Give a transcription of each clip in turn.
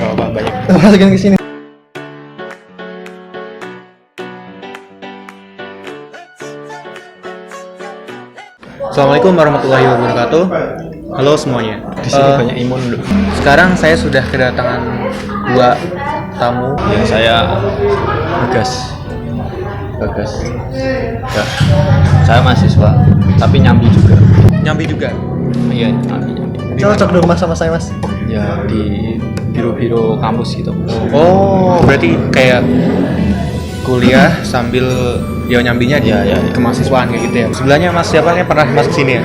Oh, banyak. Masukin ke sini. Assalamualaikum warahmatullahi wabarakatuh. Halo semuanya. Di sini banyak imun loh. Sekarang saya sudah kedatangan dua tamu. Ya, saya Bagas. Ya, saya mahasiswa, tapi nyambi juga. Nyambi juga. Iya, nyambi. Cocok dong mas sama saya mas. Ya, di biro-biro kampus gitu. Oh, berarti kayak kuliah sambil nyambinya di Iya. kemahasiswaan kayak gitu ya. Sebelahnya Mas siapa yang pernah masuk sini ya?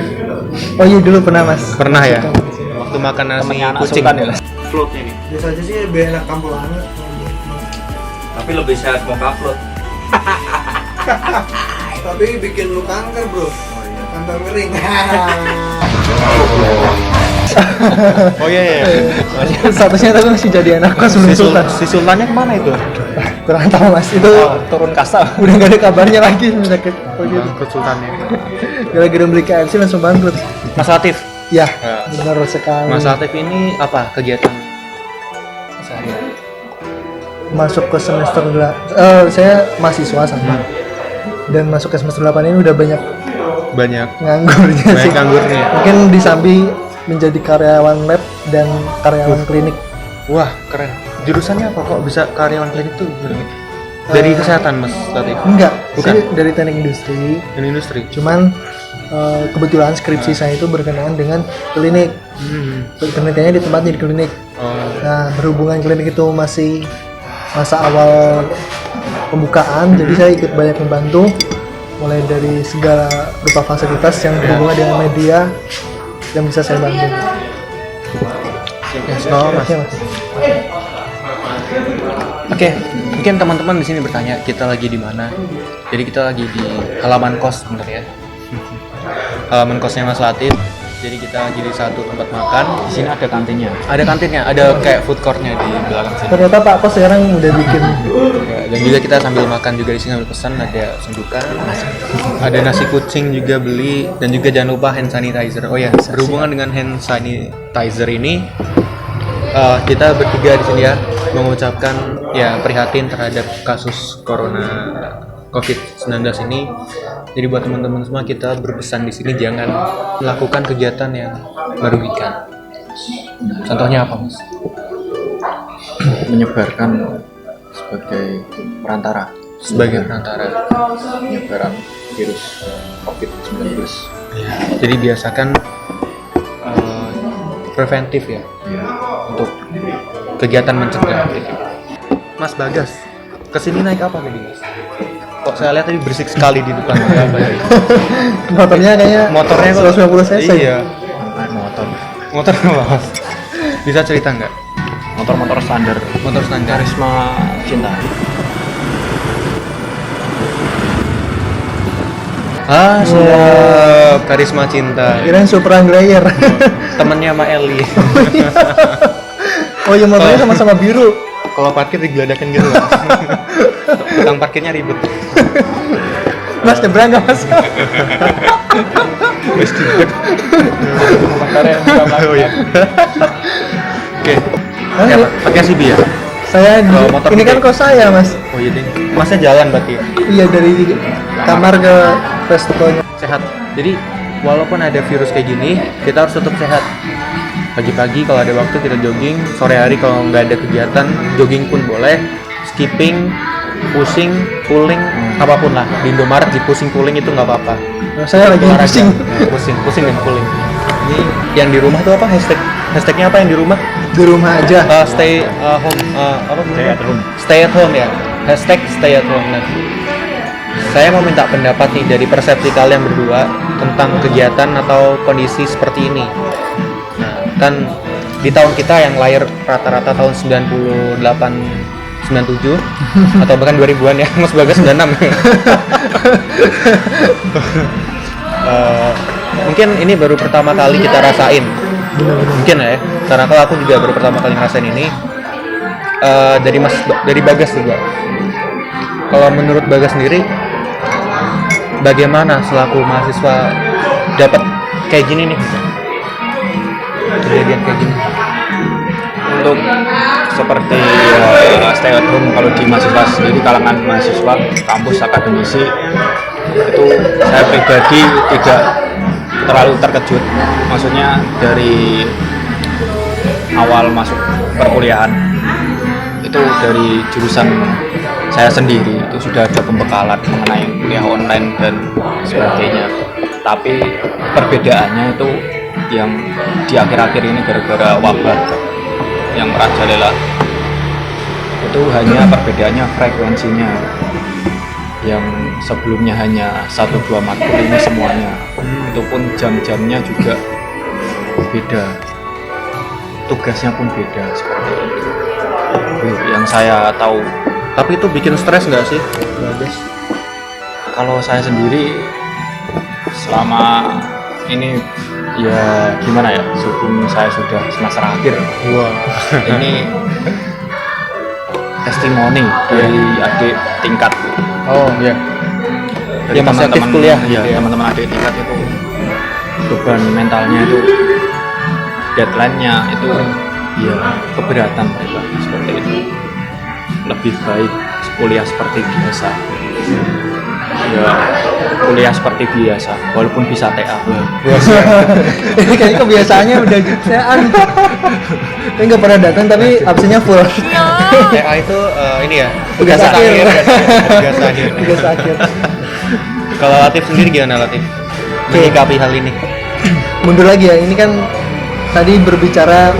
Oh iya dulu pernah mas. Pernah ya? Waktu makan nasi Temennya anak kucing sultan ya. Floatnya nih. Biasa aja sih lebih enak kampung banget. Tapi lebih sehat mau upload. Tapi bikin lu kanker bro. Kanker kering. Oh iya. Statusnya tapi masih jadi anak kos belum sultan. Si sultannya kemana itu? Kurang tahu mas itu Turun kasta. udah gak ada kabarnya lagi semenjak gitu. Bangkrut sultannya. Gara-gara beli KFC langsung bangkrut. Mas Latif. Ya, Ya. benar sekali. Mas Latif ini apa kegiatan sehari-hari? Masuk ke semester saya mahasiswa sama. Dan masuk ke semester 8 ini udah banyak Banyak nganggurnya sih. nganggurnya. Mungkin disambi menjadi karyawan lab dan karyawan klinik. Wah, keren. Jurusannya apa kok bisa karyawan klinik tuh? Dari kesehatan Mas Latif. Enggak, Bukan. saya dari teknik industri. Dan industri. Cuman kebetulan skripsi saya itu berkenaan dengan klinik. Penelitiannya di tempatnya di klinik. Oh. Nah, berhubungan klinik itu masih masa awal pembukaan, jadi saya ikut banyak membantu mulai dari segala rupa fasilitas yang berhubungan dengan media yang bisa saya bantu. Ya, sama Mas. Ya, Mas. Oke, mungkin teman-teman di sini bertanya kita lagi di mana. Jadi kita lagi di halaman kos sebentar ya. Halaman kosnya Mas Latif. Jadi kita lagi di satu tempat makan. Di sini ada kantinnya. Ada kantinnya, ada kayak food courtnya di belakang sini. Ternyata Pak Kos sekarang udah bikin Ya, dan juga kita sambil makan juga di sini ambil pesan ada sundukan, ada nasi kucing juga beli dan juga jangan lupa hand sanitizer. Oh ya, berhubungan dengan hand sanitizer ini kita bertiga di sini ya mengucapkan ya prihatin terhadap kasus corona COVID-19 ini. Jadi buat teman-teman semua kita berpesan di sini jangan melakukan kegiatan yang merugikan. Contohnya apa, Mas? Menyebarkan sebagai perantara. Penyebaran virus COVID-19. Ya, jadi biasakan preventif ya untuk kegiatan mencegah. Mas Bagas, kesini naik apa tadi, Mas? Kok saya lihat tadi berisik sekali di depan. Apa ya? motornya kayaknya Motornya kok 150 cc. Iya. Motor Motor apa, Mas? Bisa cerita nggak? motor standar. Motor standar. Karisma Cinta. Ah, siap. Karisma Cinta. Kirain Supra Glacier. Temennya sama Eli. Oh iya motornya sama-sama biru. Kalau parkir digeladakan gitu, Mas. Tukang parkirnya ribet. Mas nyebrang nggak mas? Wes ribet. Oh iya. Oke. Ya, pakai CB ya? Saya di, Oh, motor ini kan gede. kos saya mas. Oh iya deh. Masnya jalan berarti ya? Iya dari kamar ke restonya. Sehat. Jadi walaupun ada virus kayak gini, kita harus tetap sehat. Pagi-pagi kalau ada waktu kita jogging, sore hari kalau nggak ada kegiatan, jogging pun boleh, skipping, pushing, pulling, apapun lah. Di Indomaret di pushing pulling itu nggak apa-apa. Nah, saya lagi Olahraga. pusing. Ya, pushing dan pulling. Ini yang di rumah tuh apa hashtagnya apa yang di rumah? Di rumah aja. Stay home apa? Stay at home. Stay at home ya. Hashtag stay at home. Nah, saya mau minta pendapat nih dari persepsi kalian berdua tentang kegiatan atau kondisi seperti ini. Nah, kan di tahun kita yang lahir rata-rata tahun 98 97 atau bahkan 2000-an ya, Mas Bagas 96. Mungkin ini baru pertama kali kita rasain. Mungkin ya, karena kalau aku juga baru pertama kali ngerasain ini. Dari Bagas juga. Kalau menurut Bagas sendiri, bagaimana selaku mahasiswa dapat kayak gini nih? Kejadian kayak gini. Untuk seperti stay at home kalau di mahasiswa sendiri, kalangan mahasiswa kampus akademisi, itu saya pribadi tidak terlalu terkejut. Maksudnya dari awal masuk perkuliahan itu dari jurusan saya sendiri itu sudah ada pembekalan mengenai kuliah online dan sebagainya. Tapi perbedaannya itu yang di akhir-akhir ini gara-gara wabah yang merajalela, itu hanya perbedaannya frekuensinya. Yang sebelumnya hanya 1-2 matkul, ini semuanya. Itu pun jam-jamnya juga beda, tugasnya pun beda seperti itu. Yang saya tahu. Tapi itu bikin stres nggak sih? Kalau saya sendiri selama ini ya gimana ya, sebelum saya sudah semester akhir, ini testimoni dari adik tingkat. Oh iya. Dari Ya, masih aktif teman-teman kuliah. ya, Iya. teman-teman adik tingkat itu beban mentalnya itu, deadline-nya itu ya keberatan mereka seperti itu. Lebih baik kuliah seperti biasa. Ya, kuliah seperti biasa walaupun bisa TA. Ini kayaknya kebiasaannya udah jutaan. Ini nggak pernah datang tapi absennya full. TA itu ini ya. Tugas akhir. Tugas akhir. Tugas akhir. Kalau Latif sendiri gimana Latif? Menyikapi hal ini? Mundur lagi ya. Ini kan tadi berbicara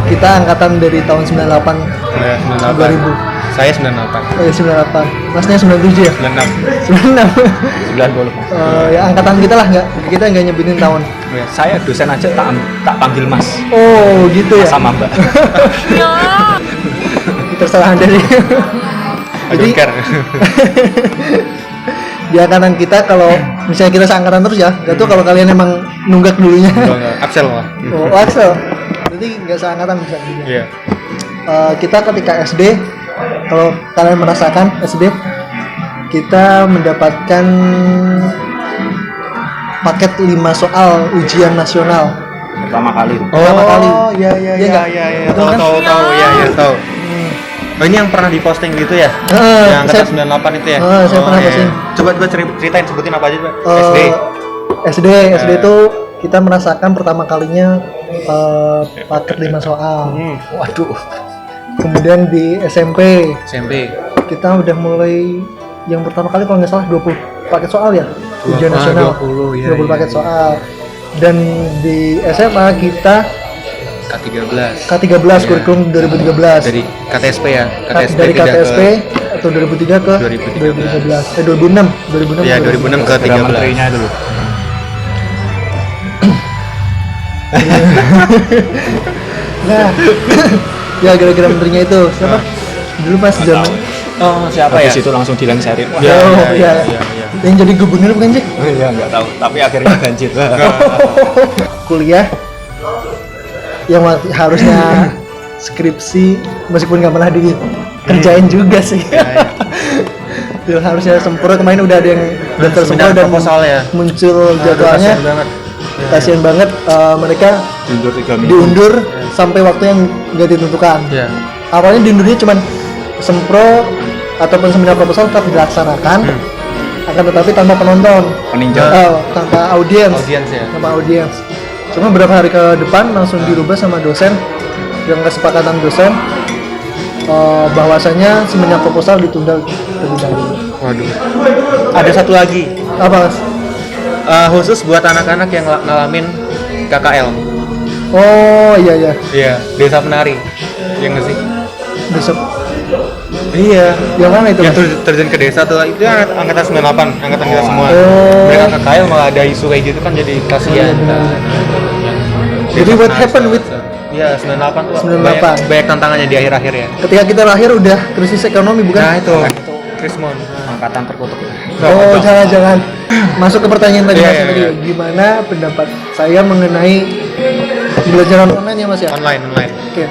kita angkatan dari tahun 98. Ya, 2000. Saya 98. Oh ya 98. Masnya 97 ya? 96. 96. 90. Ya angkatan kita lah, kita nggak nyebutin tahun. Ya. Saya dosen aja tak panggil Mas. Oh gitu ya. Sama Mbak. Terserah Anda deh. I don't care. Di angkatan kita kalau misalnya kita seangkatan terus ya, nggak tahu kalau kalian emang nunggak dulunya. Enggak, Axel lah. Oh Axel. Berarti nggak seangkatan bisa. Iya. Kita ketika SD, kalau kalian merasakan SD, kita mendapatkan paket 5 soal ujian nasional Pertama kali. pertama kali. Iya Iya nggak? Betul kan? Tahu, iya, tahu. Oh, ini yang pernah diposting gitu ya? Yang angkatan 98 itu ya? saya pernah iya. posting. Coba ceritain, sebutin apa aja, Pak? SD itu kita merasakan pertama kalinya paket 5 soal. Waduh. Kemudian di SMP SMP. kita udah mulai yang pertama kali kalau nggak salah 20 paket soal ya, ujian nasional 20, iya, 20 paket iya. soal. Dan di SMA kita K13. K13 Iya. kurikulum 2013 Dari KTSP ya? KTSP dari pindah KTSP ke... atau 2003 ke 2013. 2006 Iya, 2006 ke Segera 13. menterinya dulu. Nah, ya gara-gara menterinya itu siapa? Dulu pas zaman Oh, siapa ya? Habis itu langsung dilengserin. Wah, Iya, Oh, iya, iya. iya. yang jadi gubernur bukan sih? Iya, nggak tahu. Tapi akhirnya banjir. Kuliah yang harusnya skripsi meskipun nggak pernah dikerjain juga sih. Itu harusnya sempurna, kemarin udah ada yang daftar Seminar sempurna dan proposal ya? muncul jadwalnya. Kasian banget. Kasian banget, mereka Mundur 3 minggu. diundur sampai waktu yang nggak ditentukan. Iya. Awalnya diundurnya cuman sempro ataupun seminar proposal tetap dilaksanakan, akan tetapi tanpa penonton, Peninjau. tanpa audiens, Audiens ya? tanpa audiens. Cuma beberapa hari ke depan langsung dirubah sama dosen dengan kesepakatan dosen, bahwasanya seminar proposal ditunda terlebih dahulu. Waduh. Ada satu lagi. Apa Mas? Khusus buat anak-anak yang ngalamin KKL. Oh iya. Iya, desa penari. Iya nggak sih? Besok Iya. yang mana itu? Yang Mas? terjun ke desa tuh itu angkatan 98, angkatan kita semua. Oh. Mereka KKL malah ada isu kayak gitu kan jadi kasihan. Jadi what happened with Iya, 98 tuh 98. banyak tantangannya di akhir-akhir ya. ketika kita lahir udah krisis ekonomi bukan? Nah, itu Krismon. Angkatan terkutuk. Oh, jangan masuk ke pertanyaan tadi Iya, Mas iya, tadi. iya. Gimana pendapat saya mengenai pembelajaran online ya Mas ya? Online. Oke.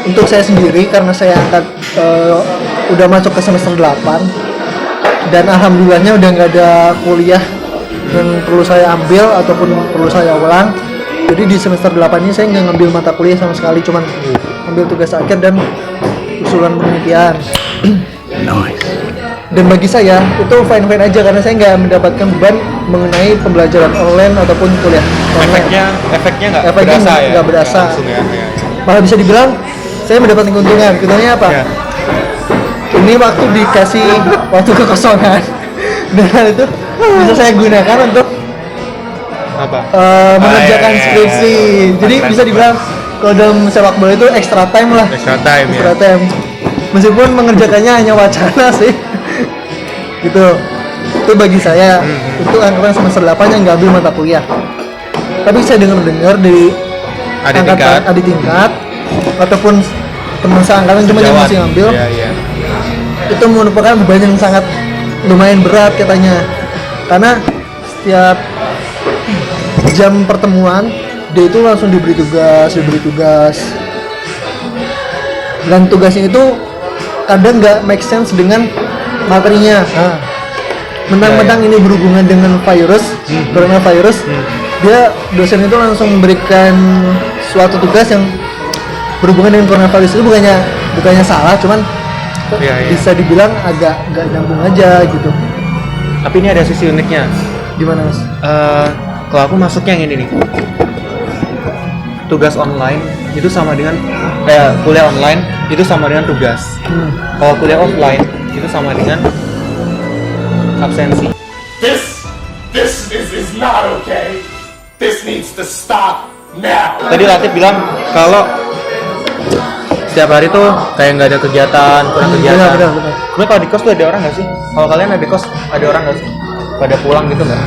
Untuk saya sendiri karena saya udah masuk ke semester 8 dan alhamdulillahnya udah nggak ada kuliah yang perlu saya ambil ataupun perlu saya ulang. Jadi di semester 8 ini saya nggak ngambil mata kuliah sama sekali, cuman ambil tugas akhir dan usulan penelitian. Dan bagi saya itu fine aja karena saya nggak mendapatkan beban mengenai pembelajaran online ataupun kuliah online. Efeknya nggak Efeknya berasa ya? nggak berasa. Nggak langsung ya. Malah bisa dibilang saya mendapatkan keuntungan. Keuntungannya apa? Ya. Ini waktu dikasih waktu kekosongan dan itu bisa saya gunakan untuk Apa? mengerjakan iya. skripsi. Jadi Keren. bisa dibilang kalau dalam sepak bola itu extra time lah. Extra time ya. Extra time. Meskipun mengerjakannya hanya wacana sih. Gitu. Itu bagi saya. Itu angkatan semester 8 yang nggak ambil mata kuliah. Tapi saya dengar dari adik tingkat ataupun teman seangkatan cuma yang masih ngambil. Iya. Itu merupakan beban yang sangat lumayan berat katanya, karena setiap jam pertemuan dia itu langsung diberi tugas dan tugasnya itu kadang nggak make sense dengan materinya. Mentang-mentang ini berhubungan dengan coronavirus, dia dosen itu langsung memberikan suatu tugas yang berhubungan dengan coronavirus. Itu bukannya salah, cuman bisa dibilang agak nggak nyambung aja gitu. Tapi ini ada sisi uniknya. Gimana Mas? Kalau aku masuknya yang ini nih, tugas online itu sama dengan kuliah online itu sama dengan tugas. Kalau kuliah offline itu sama dengan absensi. This is not okay. This needs to stop now. Tadi Latif bilang kalau setiap hari tuh kayak nggak ada kegiatan, kurang kegiatan. Benar. Sebenarnya kalau di kos tuh ada orang nggak sih? Kalau kalian ada di kos, ada orang nggak sih? Pada pulang gitu nggak?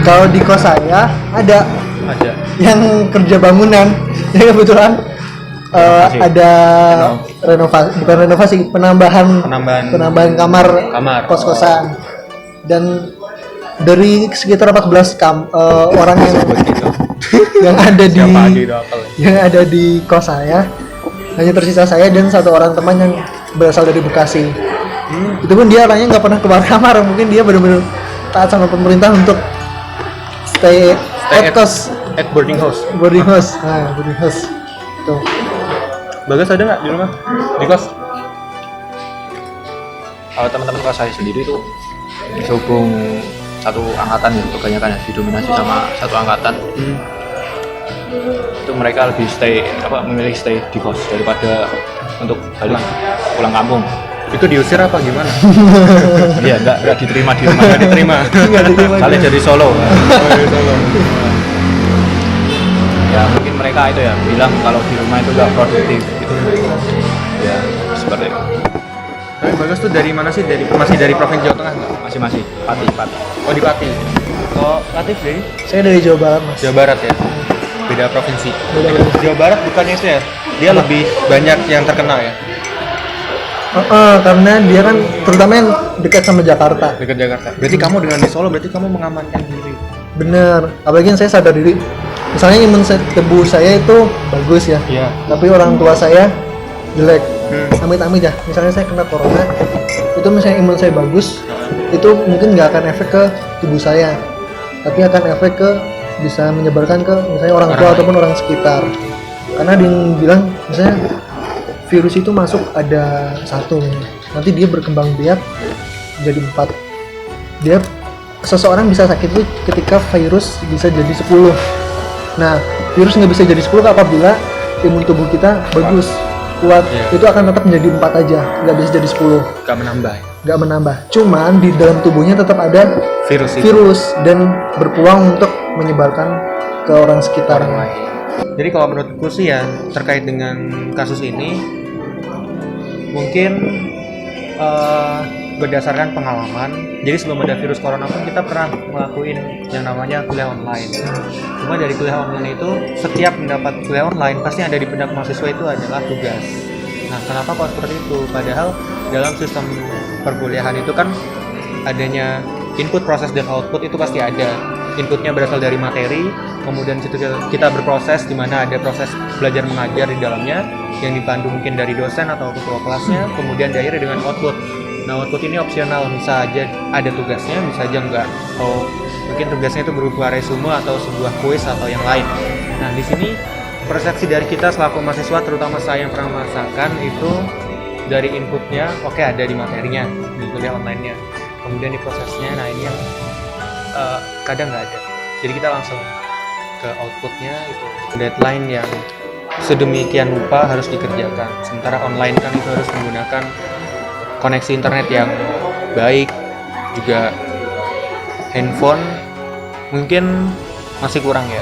Kalau di kos saya ada Ada. yang kerja bangunan. Jadi kebetulan ada penambahan kamar kos-kosan. Dan dari sekitar 14 orang yang ada di kos saya, hanya tersisa saya dan satu orang teman yang berasal dari Bekasi. Itu pun dia orangnya nggak pernah keluar kamar, mungkin dia benar-benar taat sama pemerintah untuk stay at kos, at boarding house. boarding house. Tuh. Bagas ada nggak di rumah? Di kos? Kalau teman-teman kelas saya sendiri itu sehubung satu angkatan ya, kebanyakan ya didominasi sama satu angkatan. Itu mereka lebih memilih stay di kos daripada untuk balik pulang kampung. Itu diusir apa gimana? Iya, enggak diterima di rumah. Nggak diterima. Kalian dari Solo. Ya mungkin mereka itu ya bilang kalau di rumah itu enggak produktif gitu. Ya seperti itu. Tapi Bagas tuh dari mana sih? Masih dari provinsi Jawa Tengah nggak? Masih Pati. Oh di Pati. Kalau Latif dari Saya dari Jawa Barat, Mas. Jawa Barat ya. Beda provinsi. Beda. Jawa Barat bukannya itu ya? Dia lebih banyak yang terkenal ya. Karena dia kan terutama yang dekat sama Jakarta. Dekat Jakarta. Berarti kamu dengan di Solo berarti kamu mengamankan diri. Bener. Apalagi saya sadar diri. Misalnya imun tubuh saya itu bagus ya. Iya. Tapi orang tua saya jelek. Amit-amit ya. Misalnya saya kena corona, itu misalnya imun saya bagus, itu mungkin nggak akan efek ke tubuh saya, tapi akan efek ke bisa menyebarkan ke misalnya orang tua ataupun orang sekitar. Karena dia bilang misalnya virus itu masuk ada 1, nanti dia berkembang biak jadi 4. Seseorang bisa sakit itu ketika virus bisa jadi 10. Nah, virus nggak bisa jadi 10 apabila imun tubuh kita bagus, kuat. Itu akan tetap menjadi 4 aja, nggak bisa jadi 10. Nggak menambah. Cuman di dalam tubuhnya tetap ada virus dan berpeluang untuk menyebarkan ke orang sekitar. Jadi kalau menurutku sih ya terkait dengan kasus ini mungkin berdasarkan pengalaman. Jadi sebelum ada virus corona pun kita pernah ngelakuin yang namanya kuliah online. Cuma dari kuliah online itu setiap mendapat kuliah online pasti ada di benak mahasiswa itu adalah tugas. Nah, kenapa kok seperti itu? Padahal dalam sistem perkuliahan itu kan adanya input, proses, dan output itu pasti ada. Inputnya berasal dari materi, kemudian situ kita berproses di mana ada proses belajar mengajar di dalamnya yang dipandu mungkin dari dosen atau ketua kelasnya, kemudian diakhiri dengan output Nah, output ini opsional, bisa aja ada tugasnya, bisa aja enggak. Atau mungkin tugasnya itu berupa resume atau sebuah kuis atau yang lain. Nah, di sini persepsi dari kita selaku mahasiswa, terutama saya yang pernah merasakan itu dari inputnya, oke, ada di materinya, di kuliah online-nya. Kemudian di prosesnya, nah ini yang kadang nggak ada. Jadi kita langsung ke outputnya, itu deadline yang sedemikian rupa harus dikerjakan. Sementara online kan itu harus menggunakan koneksi internet yang baik, juga handphone mungkin masih kurang ya.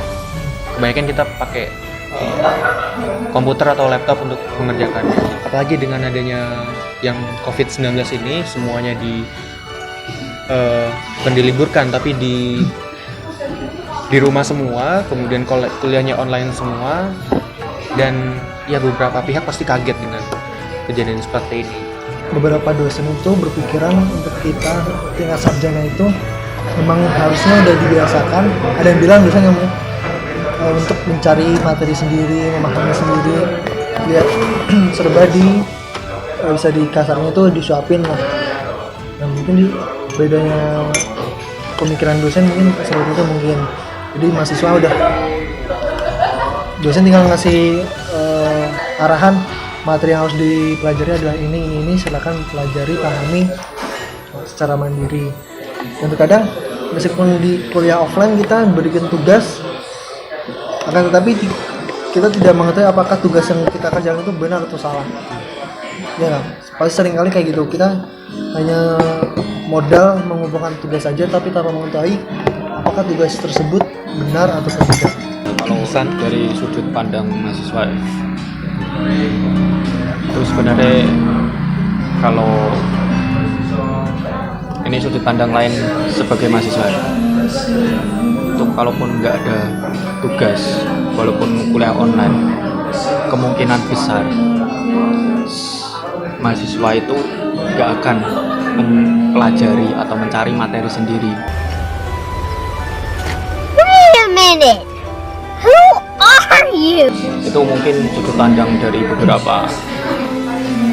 Kebanyakan kita pakai komputer atau laptop untuk mengerjakannya. Apalagi dengan adanya yang COVID-19 ini, semuanya bukan diliburkan tapi di rumah semua, kemudian kuliahnya online semua, dan ya beberapa pihak pasti kaget dengan kejadian seperti ini. Beberapa dosen itu berpikiran untuk kita tingkat sarjana itu memang harusnya udah dibiasakan. Ada yang bilang biasanya untuk mencari materi sendiri, memahami sendiri, lihat serba bisa di kasarnya itu disuapin lah. Nah mungkin bedanya pemikiran dosen mungkin seperti itu mungkin. Jadi mahasiswa udah dosen tinggal ngasih arahan, materi yang harus dipelajari adalah ini, silakan pelajari, pahami secara mandiri. Dan terkadang meskipun di kuliah offline kita berikan tugas, akan tetapi kita tidak mengetahui apakah tugas yang kita kerjakan itu benar atau salah. Ya kan? Pasti sering kali kayak gitu, kita hanya modal mengumpulkan tugas saja tapi tanpa mengetahui apakah tugas tersebut benar atau tidak. Kalau pesan dari sudut pandang mahasiswa itu sebenarnya, kalau ini sudut pandang lain sebagai mahasiswa, untuk kalaupun nggak ada tugas, walaupun kuliah online, kemungkinan besar mahasiswa itu nggak akan mempelajari atau mencari materi sendiri. Wait a minute. Who are you? Itu mungkin sudut pandang dari beberapa,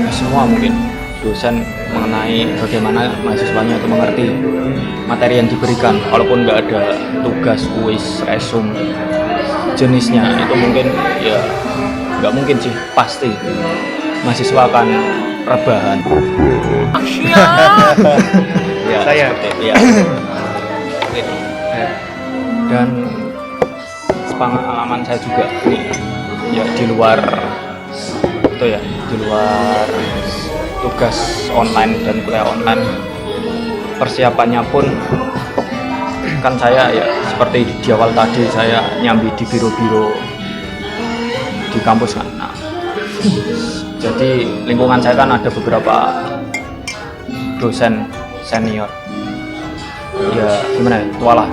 semua mungkin dosen mengenai bagaimana mahasiswanya itu mengerti materi yang diberikan, walaupun nggak ada tugas, kuis, resume jenisnya. Itu mungkin ya nggak mungkin sih, pasti mahasiswa akan rebahan. Ya, Saya. seperti itu ya. Gitu. Dan pengalaman saya juga nih, ya di luar itu ya, di luar tugas online dan kuliah online, persiapannya pun kan saya ya seperti di awal tadi, saya nyambi di biro-biro di kampus kan. Nah, jadi lingkungan saya kan ada beberapa dosen senior, ya gimana ya, tua lah.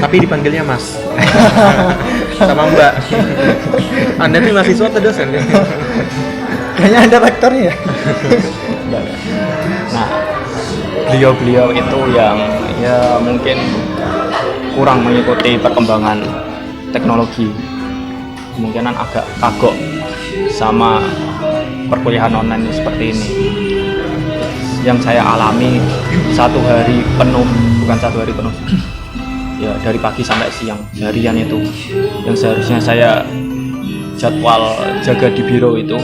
Tapi dipanggilnya Mas sama Mbak. Anda tuh mahasiswa atau dosen? Kayaknya ada rektornya. Nah, beliau-beliau itu yang ya mungkin kurang mengikuti perkembangan teknologi, kemungkinan agak kagok sama perkuliahan online seperti ini. Yang saya alami satu hari penuh, bukan satu hari penuh, ya dari pagi sampai siang, seharian itu, yang seharusnya saya jadwal jaga di biro itu,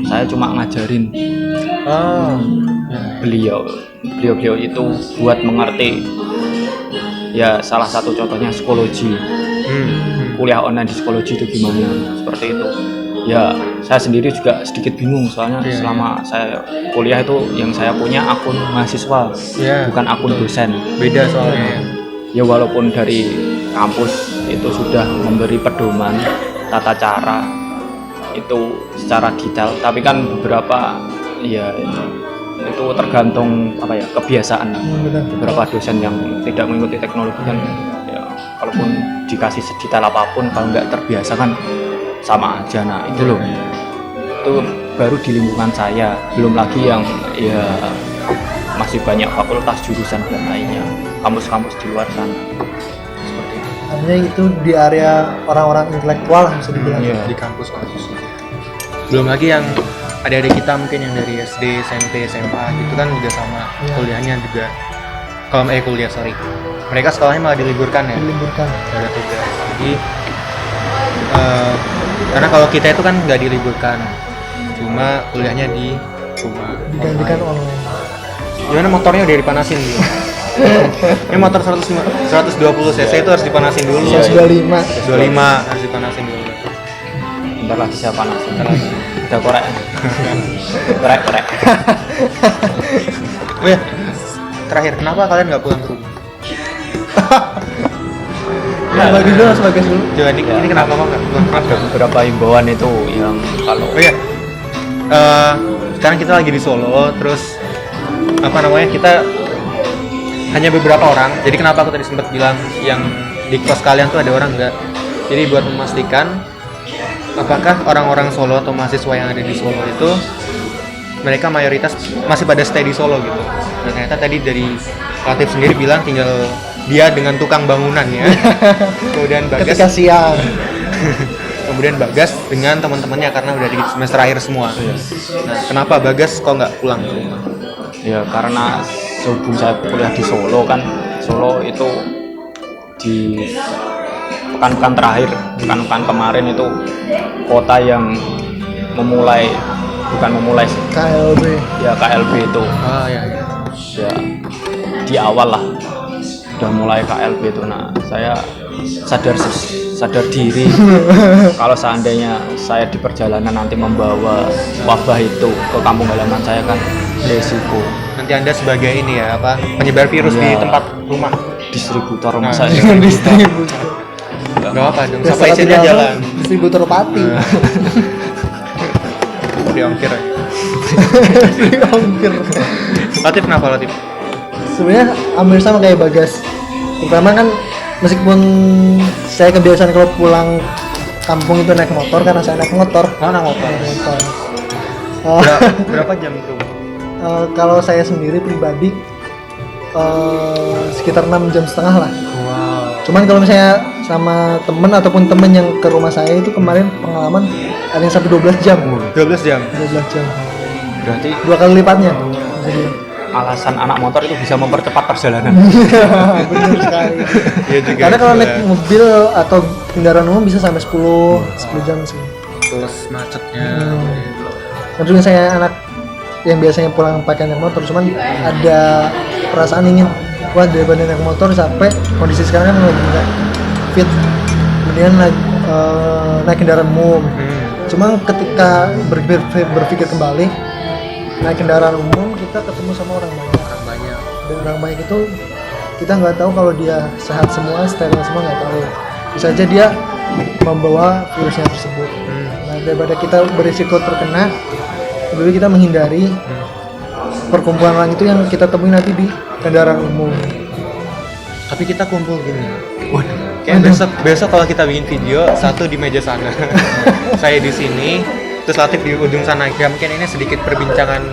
saya cuma ngajarin beliau itu buat mengerti. Ya salah satu contohnya psikologi, kuliah online di psikologi itu gimana, seperti itu. Ya saya sendiri juga sedikit bingung, soalnya selama saya kuliah itu yang saya punya akun mahasiswa, bukan akun dosen. Beda soalnya. Ya walaupun dari kampus itu sudah memberi pedoman tata cara itu secara detail, tapi kan beberapa ya itu tergantung apa ya, kebiasaan. Beberapa dosen yang tidak mengikuti teknologi kan ya, kalaupun dikasih sedetail apapun, kalau nggak terbiasa kan sama aja. Nah itu loh, itu baru di lingkungan saya, belum lagi yang ya masih banyak fakultas, jurusan dan lainnya, kampus-kampus di luar sana seperti itu. Artinya itu di area orang-orang intelektual bisa dibilang. Iya. Di kampus. Belum lagi yang adik-adik kita mungkin yang dari SD, SMP, SMA gitu kan juga sama Iya. kuliahnya juga. Kalau kuliah sorry, mereka sekolahnya malah diliburkan ya. diliburkan. Nggak ada tugas. Jadi karena kalau kita itu kan nggak diliburkan, cuma kuliahnya di rumah. Digantikan online. online. Gimana motornya udah dipanasin dulu? Ini motor 120 cc itu harus dipanasin dulu. 125. 125 harus dipanasin dulu. Bentar lagi saya panas, bentar lagi. Udah korek. korek. Oh ya, terakhir kenapa kalian nggak pulang ke rumah? Nah, bagi dulu sebagai dulu. Coba ini kenapa kok nggak pulang? Ada beberapa himbauan itu yang kalau Oh iya, sekarang kita lagi di Solo, terus apa namanya kita hanya beberapa orang. Jadi kenapa aku tadi sempat bilang yang di kos kalian tuh ada orang nggak? Jadi buat memastikan apakah orang-orang Solo atau mahasiswa yang ada di Solo itu mereka mayoritas masih pada stay di Solo gitu. Nah ternyata tadi dari Latif sendiri bilang tinggal dia dengan tukang bangunan ya. Kemudian Bagas Ketika siang. kemudian Bagas dengan teman-temannya karena udah di semester akhir semua. Nah, kenapa Bagas kok nggak pulang ke rumah? ya karena sehubung saya kuliah di Solo kan, Solo itu di pekan-pekan terakhir, pekan-pekan kemarin itu kota yang bukan memulai sih, KLB. ya KLB itu Ah ya. ya di awal lah udah mulai KLB itu. Nah saya sadar diri kalau seandainya saya di perjalanan nanti membawa wabah itu ke kampung halaman saya kan resiko Nanti Anda sebagai ini ya apa penyebar virus di Iya. tempat rumah. distributor rumah Nah, saya. Distributor. Gak apa dong, Biasa supply chain-nya tidak jalan. Distributor pati. Di ongkir ya. Ongkir. Latif kenapa Latif? Sebenarnya hampir sama kayak Bagas. Pertama kan meskipun saya kebiasaan kalau pulang kampung itu naik motor karena saya naik motor. Mana motor? Naik motor. Berapa jam ke rumah? Kalau saya sendiri pribadi sekitar 6,5 jam lah. Wow. Cuman kalau misalnya sama temen ataupun temen yang ke rumah saya itu kemarin pengalaman ada yang sampai 12 jam. 12 jam. 12 jam. Berarti 2 kali lipatnya. Jadi alasan anak motor itu bisa mempercepat perjalanan. benar sekali. Iya juga. Karena kalau juga. naik mobil atau kendaraan umum bisa sampai 10 jam sih. Plus macetnya. Dan juga saya anak yang biasanya pulang pakai naik motor, cuman ada perasaan ingin wah daripada naik motor capek, kondisi sekarang kan lagi nggak fit, kemudian naik kendaraan umum. Cuman ketika berpikir kembali naik kendaraan umum kita ketemu sama orang banyak. Orang banyak. Dan orang banyak itu kita nggak tahu kalau dia sehat semua, steril semua nggak tahu. Bisa aja dia membawa virusnya tersebut. Nah, daripada kita berisiko terkena, lebih kita menghindari perkumpulan orang itu yang kita temui nanti di kendaraan umum. Tapi kita kumpul gini. Waduh. Kayak besok kalau kita bikin video satu di meja sana, saya di sini, terus Latif di ujung sana. Ya mungkin ini sedikit perbincangan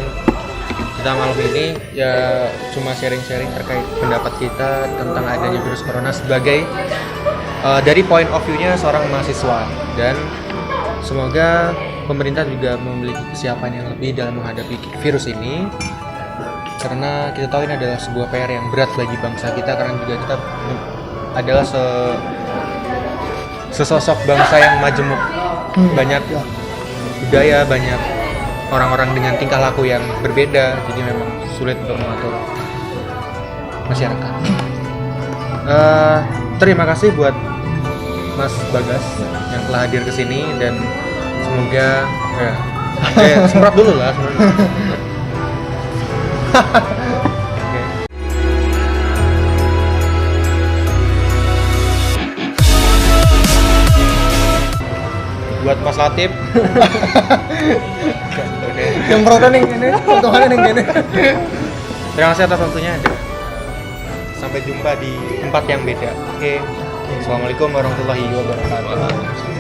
kita malam ini ya cuma sharing-sharing terkait pendapat kita tentang adanya virus corona sebagai dari point of view-nya seorang mahasiswa, dan semoga pemerintah juga memiliki kesiapan yang lebih dalam menghadapi virus ini, karena kita tahu ini adalah sebuah PR yang berat bagi bangsa kita, karena juga kita adalah sesosok bangsa yang majemuk, banyak budaya, banyak orang-orang dengan tingkah laku yang berbeda, jadi memang sulit untuk mengatur masyarakat. Terima kasih buat Mas Bagas yang telah hadir ke sini, dan semoga semprot dulu lah. Oke. Buat Mas Latif. Oke. Yang perotan yang ini, potongan yang ini. Terima kasih atas waktunya. Sampai jumpa di tempat yang beda. Oke. Assalamualaikum warahmatullahi wabarakatuh.